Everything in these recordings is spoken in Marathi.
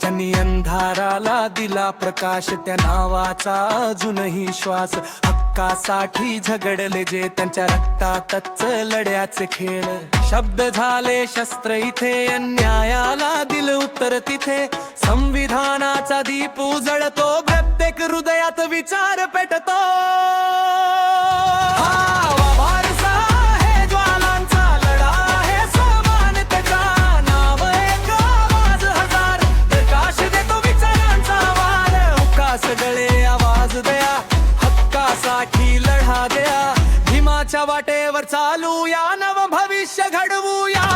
त्यांनी अंधाराला दिला प्रकाश, त्या नावाचा अजूनही श्वास. हक्कासाठी झगडले जे त्यांच्या रक्तातच लढ्याचे खेळ. शब्द झाले शस्त्र इथे, अन्यायाला दिल उत्तर तिथे. संविधानाचा दीप उजळतो, प्रत्येक हृदयात विचार पेटतो. सगळे आवाज द्या, हक्कासाठी लढा द्या. भीमाच्या वाटेवर चालूया, नव भविष्य घडवूया.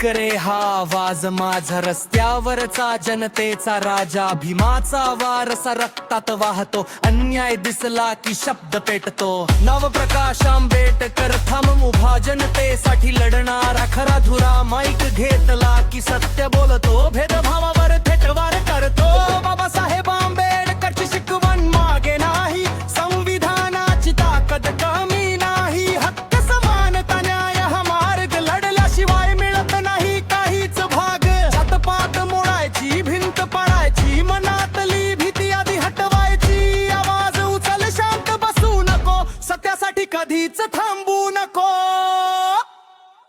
करे हा आवाज माझा, रस्त्यावरचा जनतेचा राजा. भीमाचा वारसा रक्तात वाहतो, अन्याय दिसला की शब्द पेटतो. नवप्रकाश आंबेडकर थांब उभा, जनतेसाठी लढणारा खरा धुरा. माईक घेतला की सत्य बोलतो, भेदभावावर थेटवार करतो. बाबासाहेब आंबेडकरची शिकवण मागे नाही, संविधानाची ताकद कमी नाही. हक्क समानता न्याय हा मार्ग, लढल्याशिवाय मिळत नाही काहीच भाग. जातपात मोडायची, भिंत पाडायची, मनातली भीती आधी हटवायची. आवाज उचल, शांत बसू नको, सत्यासाठी कधीच थांबू नको.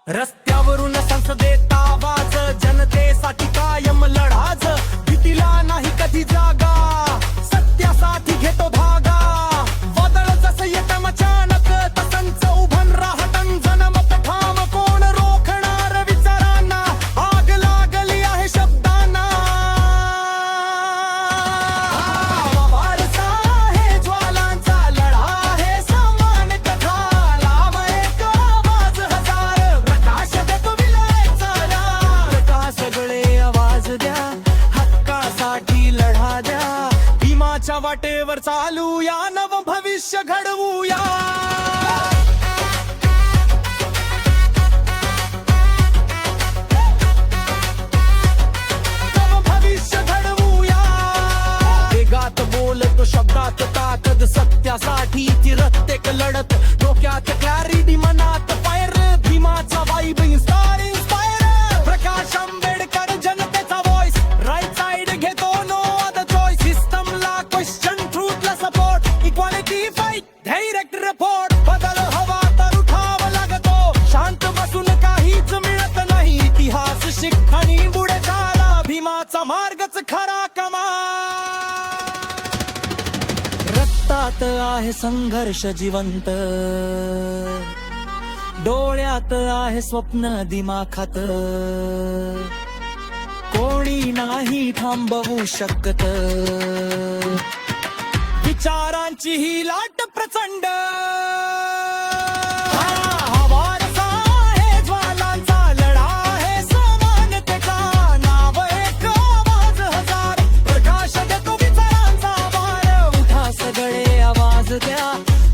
रस्त्यावरून संसदेत आवाज, जनतेसाठी कायम लढाच. भीतीला नाही कधी जागा, सत्यासाठी घेतो धागा. वादळ जसं येतं अचानक, तसंच उभं राहतं जनमत ठाम. कोण रोखणार विचारांना, आग लागली आहे शब्दांना. वारसा आहे ज्वालांचा, लढा आहे समान कथा. लांब एक आवाज हजार, प्रकाश देतो विलयाचा. प्रकाश सगळे आवाज द्या, हक्कासाठी लढा द्या. भीमाच्या वाटेवर चालूया, नव भविष्य घडवूया. नव भविष्य घडवूया. वेगात बोलतो, शब्दात ताकद. सत्यासाठी ती रत्तेक लढत, डोक्यात क्लॅरिटी, मनात फायर. भीमाचा vibe inspire inspire. Prakash Ambedkar जनतेचा व्हॉइस, राईट साइड घेतो, नो अदर चॉइस. सिस्टमला क्वेश्चन, ट्रूथला support. Equality fight, direct report. बदल हवा तर उठावा लागतो, शांत बसून काहीच मिळत नाही. इतिहास शिक आणि पुढे चाला, भीमाचा मार्गच खरा कमाल. रक्तात आहे संघर्ष जिवंत, डोळ्यात आहे स्वप्न दिमाखात. कोणी नाही थांबवू शकत, विचारांची ही लाट प्रचंड. हा वारसा आहे ज्वालांचा, लढा आहे समानतेचा. नाव एक आवाज हजार, प्रकाश देतो विचारांचा भार. उठा सगळे आवाज द्या,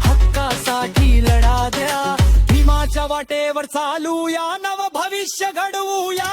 हक्कासाठी लढा द्या. भीमाच्या वाटेवर चालूया, नव भविष्य घडवूया.